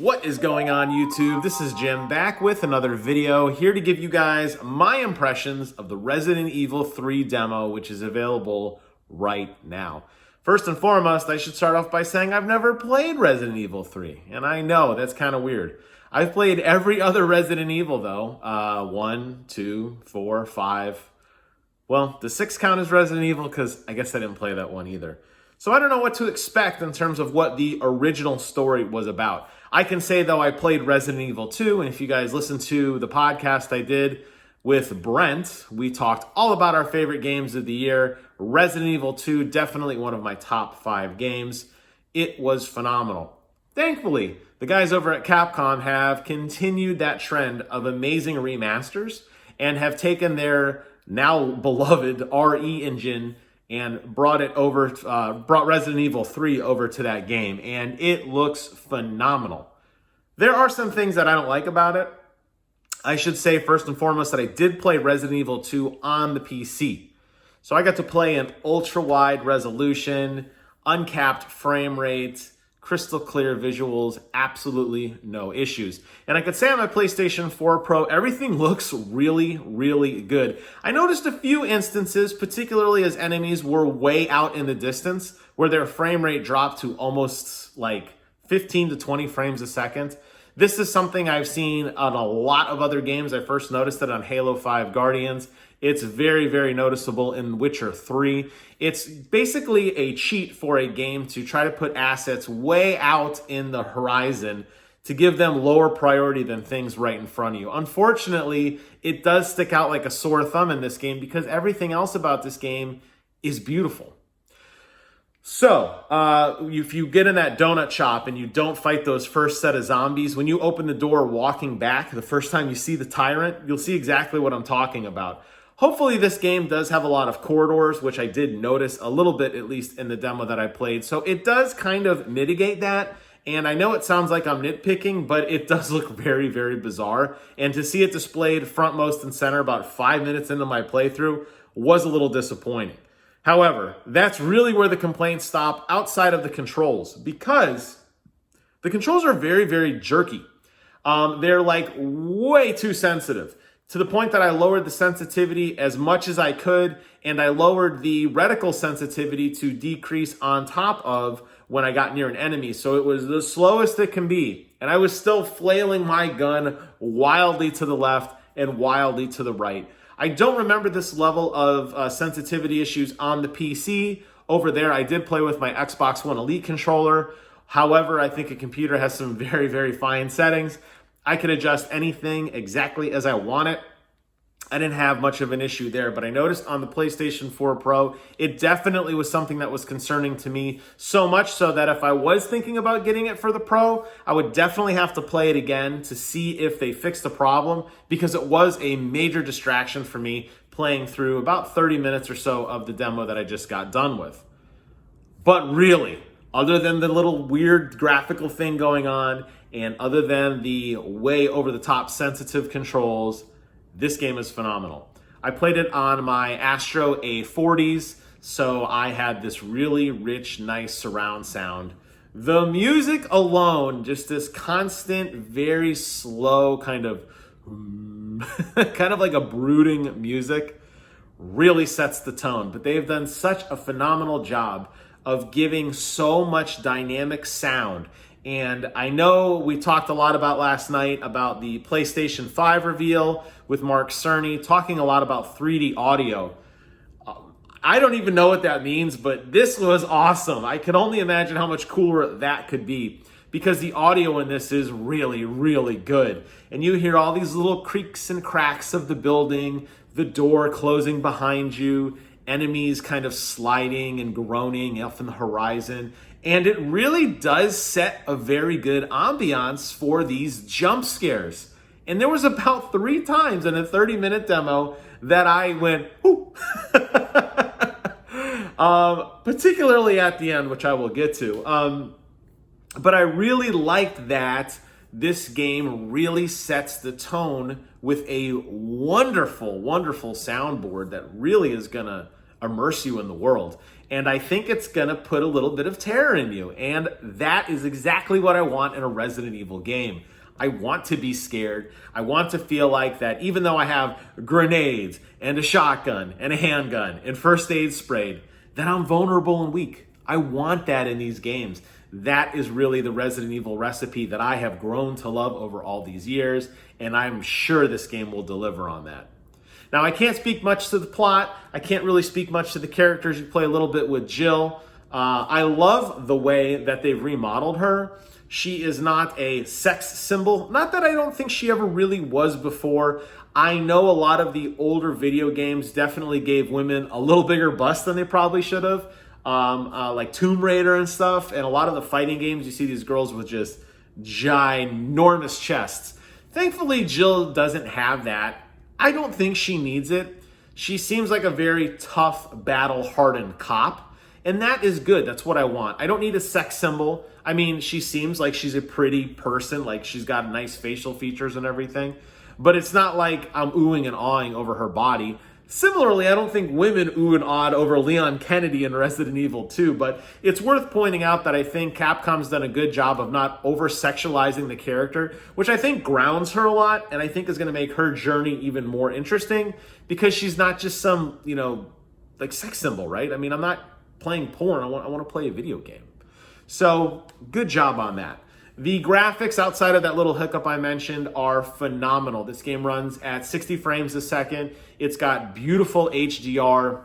What is going on, YouTube? This is Jim back with another video here to give you guys my impressions of the Resident Evil 3 demo, which is available right now. First and foremost, I should start off by saying I've never played Resident Evil 3, and I know that's kind of weird. I've played every other Resident Evil though, 1, 2, 4, 5. Well, the 6 count as Resident Evil because I guess I didn't play that one either. So I don't know what to expect in terms of what the original story was about. I can say, though, I played Resident Evil 2, and if you guys listen to the podcast I did with Brent, we talked all about our favorite games of the year. Resident Evil 2, definitely one of my top 5 games. It was phenomenal. Thankfully, the guys over at Capcom have continued that trend of amazing remasters and have taken their now beloved RE engine and brought Resident Evil 3 over to that game, and it looks phenomenal. There are some things that I don't like about it. I should say first and foremost that I did play Resident Evil 2 on the PC. So I got to play in ultra-wide resolution, uncapped frame rate, crystal clear visuals, absolutely no issues. And I could say on my PlayStation 4 Pro, everything looks really, really good. I noticed a few instances, particularly as enemies were way out in the distance, where their frame rate dropped to almost like 15 to 20 frames a second. This is something I've seen on a lot of other games. I first noticed it on Halo 5 Guardians. It's very, very noticeable in Witcher 3. It's basically a cheat for a game to try to put assets way out in the horizon to give them lower priority than things right in front of you. Unfortunately, it does stick out like a sore thumb in this game because everything else about this game is beautiful. So, if you get in that donut shop and you don't fight those first set of zombies, when you open the door walking back, the first time you see the Tyrant, you'll see exactly what I'm talking about. Hopefully this game does have a lot of corridors, which I did notice a little bit, at least in the demo that I played. So it does kind of mitigate that. And I know it sounds like I'm nitpicking, but it does look very, very bizarre. And to see it displayed frontmost and center about 5 minutes into my playthrough was a little disappointing. However, that's really where the complaints stop outside of the controls, because the controls are very, very jerky. They're like way too sensitive, to the point that I lowered the sensitivity as much as I could, and I lowered the reticle sensitivity to decrease on top of when I got near an enemy. So it was the slowest it can be. And I was still flailing my gun wildly to the left and wildly to the right. I don't remember this level of sensitivity issues on the PC. Over there, I did play with my Xbox One Elite controller. However, I think a computer has some very, very fine settings. I could adjust anything exactly as I want it. I didn't have much of an issue there, but I noticed on the PlayStation 4 Pro, it definitely was something that was concerning to me, so much so that if I was thinking about getting it for the Pro, I would definitely have to play it again to see if they fixed the problem, because it was a major distraction for me playing through about 30 minutes or so of the demo that I just got done with. But really, other than the little weird graphical thing going on, and other than the way over-the-top sensitive controls, this game is phenomenal. I played it on my Astro A40s, so I had this really rich, nice surround sound. The music alone, just this constant, very slow kind of like a brooding music, really sets the tone. But they've done such a phenomenal job of giving so much dynamic sound. And I know we talked a lot about last night about the PlayStation 5 reveal with Mark Cerny, talking a lot about 3D audio. I don't even know what that means, but this was awesome. I can only imagine how much cooler that could be, because the audio in this is really, really good. And you hear all these little creaks and cracks of the building, the door closing behind you, enemies kind of sliding and groaning off in the horizon. And it really does set a very good ambiance for these jump scares. And there was about 3 times in a 30-minute demo that I went, ooh. Particularly at the end, which I will get to. But I really liked that this game really sets the tone with a wonderful, wonderful soundboard that really is gonna immerse you in the world. And I think it's going to put a little bit of terror in you. And that is exactly what I want in a Resident Evil game. I want to be scared. I want to feel like that even though I have grenades and a shotgun and a handgun and first aid sprayed, that I'm vulnerable and weak. I want that in these games. That is really the Resident Evil recipe that I have grown to love over all these years, and I'm sure this game will deliver on that. Now, I can't speak much to the plot. I can't really speak much to the characters. You play a little bit with Jill. I love the way that they've remodeled her. She is not a sex symbol. Not that I don't think she ever really was before. I know a lot of the older video games definitely gave women a little bigger bust than they probably should have. Like Tomb Raider and stuff. And a lot of the fighting games, you see these girls with just ginormous chests. Thankfully, Jill doesn't have that. I don't think she needs it. She seems like a very tough, battle-hardened cop. And that is good. That's what I want. I don't need a sex symbol. I mean, she seems like she's a pretty person. Like, she's got nice facial features and everything. But it's not like I'm oohing and awing over her body. Similarly, I don't think women ooh and awed over Leon Kennedy in Resident Evil 2, but it's worth pointing out that I think Capcom's done a good job of not over-sexualizing the character, which I think grounds her a lot, and I think is going to make her journey even more interesting, because she's not just some, like sex symbol, right? I mean, I'm not playing porn. I want to play a video game. So, good job on that. The graphics outside of that little hiccup I mentioned are phenomenal. This game runs at 60 frames a second. It's got beautiful HDR,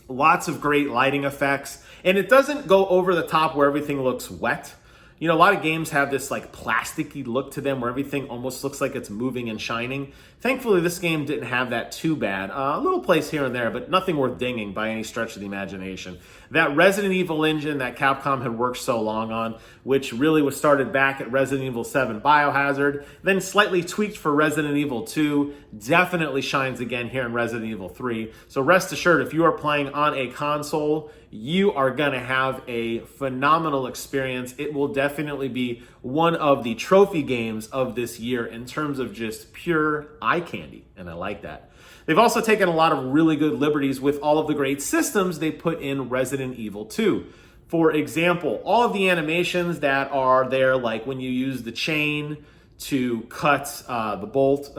lots of great lighting effects, and it doesn't go over the top where everything looks wet. A lot of games have this like plasticky look to them where everything almost looks like it's moving and shining. Thankfully, this game didn't have that too bad. A little place here and there, but nothing worth dinging by any stretch of the imagination. That Resident Evil engine that Capcom had worked so long on, which really was started back at Resident Evil 7 Biohazard, then slightly tweaked for Resident Evil 2, definitely shines again here in Resident Evil 3. So rest assured, if you are playing on a console, you are going to have a phenomenal experience. It will definitely be one of the trophy games of this year in terms of just pure eye candy, and I like that. They've also taken a lot of really good liberties with all of the great systems they put in Resident Evil 2. For example, all of the animations that are there, like when you use the chain to cut the bolt,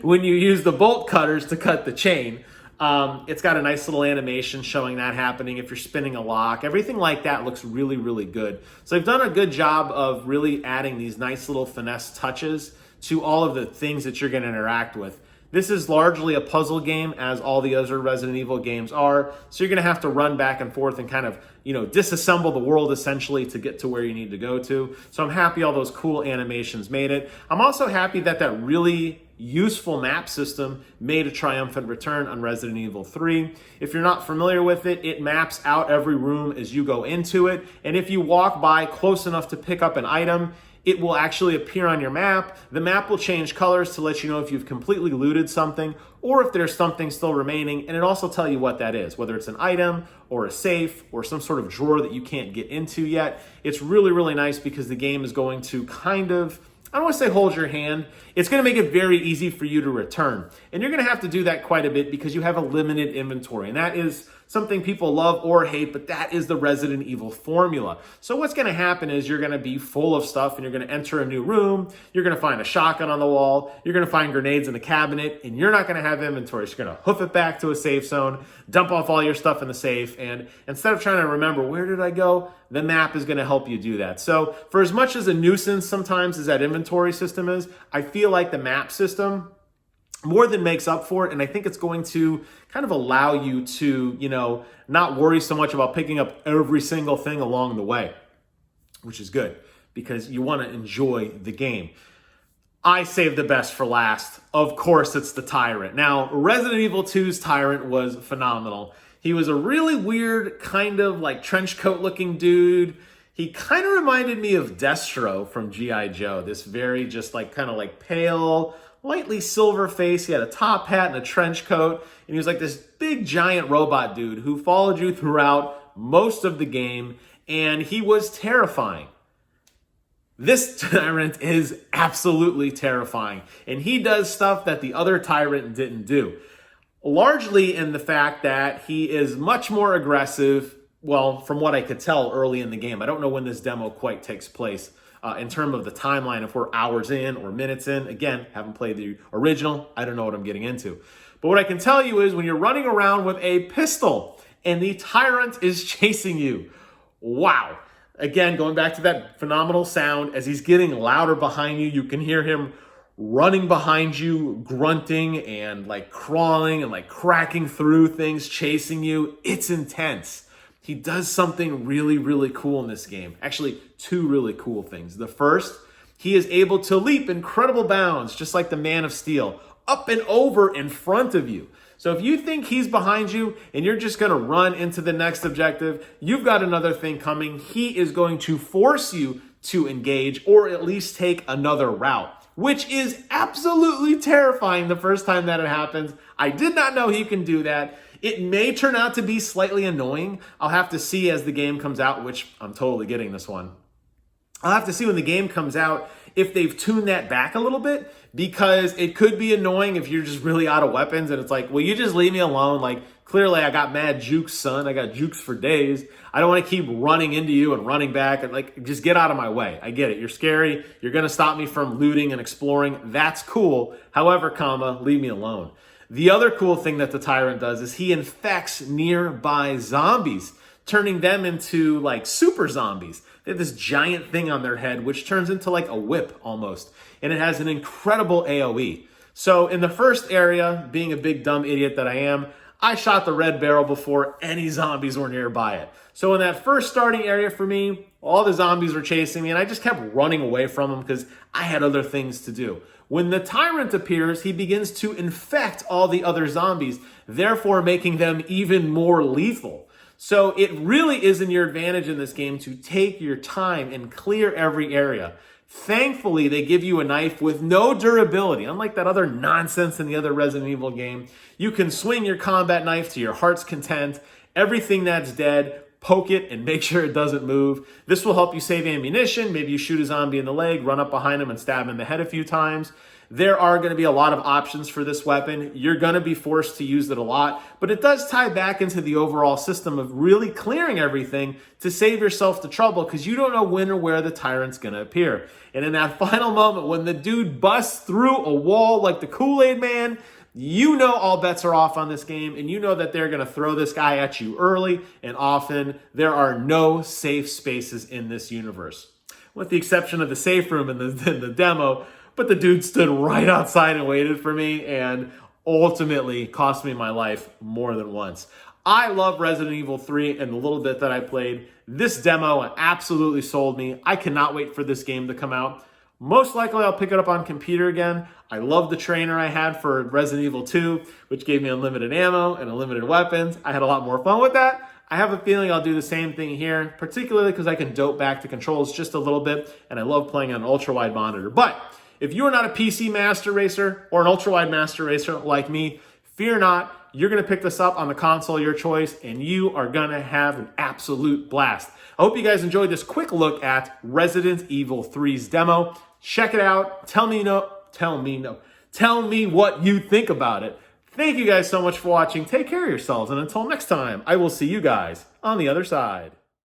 when you use the bolt cutters to cut the chain, it's got a nice little animation showing that happening if you're spinning a lock. Everything like that looks really, really good. So they've done a good job of really adding these nice little finesse touches to all of the things that you're going to interact with. This is largely a puzzle game, as all the other Resident Evil games are. So you're going to have to run back and forth and kind of, disassemble the world essentially to get to where you need to go to. So I'm happy all those cool animations made it. I'm also happy that that really useful map system made a triumphant return on Resident Evil 3. If you're not familiar with it, it maps out every room as you go into it. And if you walk by close enough to pick up an item, it will actually appear on your map. The map will change colors to let you know if you've completely looted something or if there's something still remaining, and it also tell you what that is, whether it's an item or a safe or some sort of drawer that you can't get into yet. It's really, really nice because the game is going to kind of, I don't want to say hold your hand. It's going to make it very easy for you to return. And you're going to have to do that quite a bit because you have a limited inventory. And that is something people love or hate, but that is the Resident Evil formula. So what's going to happen is you're going to be full of stuff and you're going to enter a new room. You're going to find a shotgun on the wall. You're going to find grenades in the cabinet, and you're not going to have inventory. So you're going to hoof it back to a safe zone, dump off all your stuff in the safe. And instead of trying to remember, where did I go? The map is going to help you do that. So for as much as a nuisance sometimes as that inventory system is, I feel like the map system more than makes up for it. And I think it's going to kind of allow you to, not worry so much about picking up every single thing along the way, which is good because you want to enjoy the game. I saved the best for last. Of course, it's the Tyrant. Now, Resident Evil 2's Tyrant was phenomenal. He was a really weird, kind of like trench coat looking dude. He kind of reminded me of Destro from G.I. Joe. This very just like kind of like pale, lightly silver face. He had a top hat and a trench coat. And he was like this big giant robot dude who followed you throughout most of the game. And he was terrifying. This Tyrant is absolutely terrifying. And he does stuff that the other Tyrant didn't do. largely in the fact that he is much more aggressive. Well, from what I could tell early in the game, I don't know when this demo quite takes place in terms of the timeline, if we're hours in or minutes in. Again, haven't played the original. I don't know what I'm getting into. But what I can tell you is when you're running around with a pistol and the Tyrant is chasing you, wow. Again, going back to that phenomenal sound, as he's getting louder behind you, you can hear him running behind you, grunting and like crawling and like cracking through things, chasing you. It's intense. He does something really, really cool in this game. Actually, two really cool things. The first, he is able to leap incredible bounds, just like the Man of Steel, up and over in front of you. So if you think he's behind you and you're just going to run into the next objective, you've got another thing coming. He is going to force you to engage or at least take another route, which is absolutely terrifying the first time that it happens. I did not know he can do that. It may turn out to be slightly annoying. I'll have to see as the game comes out, which I'm totally getting this one. I'll have to see when the game comes out if they've tuned that back a little bit, because it could be annoying if you're just really out of weapons and it's like, well, you just leave me alone. Like, clearly I got mad jukes, son. I got jukes for days. I don't want to keep running into you and running back and like, just get out of my way. I get it. You're scary. You're going to stop me from looting and exploring. That's cool. However, leave me alone. The other cool thing that the Tyrant does is he infects nearby zombies, turning them into like super zombies. They have this giant thing on their head, which turns into like a whip almost. And it has an incredible AoE. So in the first area, being a big dumb idiot that I am, I shot the red barrel before any zombies were nearby it. So in that first starting area for me, all the zombies were chasing me and I just kept running away from them because I had other things to do. When the Tyrant appears, he begins to infect all the other zombies, therefore making them even more lethal. So it really is in your advantage in this game to take your time and clear every area. Thankfully, they give you a knife with no durability. Unlike that other nonsense in the other Resident Evil game, you can swing your combat knife to your heart's content. Everything that's dead, poke it and make sure it doesn't move. This will help you save ammunition. Maybe you shoot a zombie in the leg, run up behind him and stab him in the head a few times. There are going to be a lot of options for this weapon. You're going to be forced to use it a lot, but it does tie back into the overall system of really clearing everything to save yourself the trouble, because you don't know when or where the Tyrant's going to appear. And in that final moment, when the dude busts through a wall like the Kool-Aid Man, you know all bets are off on this game, and you know that they're going to throw this guy at you early and often. There are no safe spaces in this universe, with the exception of the safe room in the demo. But the dude stood right outside and waited for me and ultimately cost me my life more than once. I love Resident Evil 3 and the little bit that I played. This demo absolutely sold me. I cannot wait for this game to come out. Most likely I'll pick it up on computer again. I love the trainer I had for Resident Evil 2, which gave me unlimited ammo and unlimited weapons. I had a lot more fun with that. I have a feeling I'll do the same thing here, particularly because I can dope back the controls just a little bit, and I love playing on an ultra-wide monitor. But if you're not a PC master racer or an ultra-wide master racer like me, fear not. You're going to pick this up on the console of your choice, and you are going to have an absolute blast. I hope you guys enjoyed this quick look at Resident Evil 3's demo. Check it out. Tell me what you think about it. Thank you guys so much for watching. Take care of yourselves, and until next time, I will see you guys on the other side.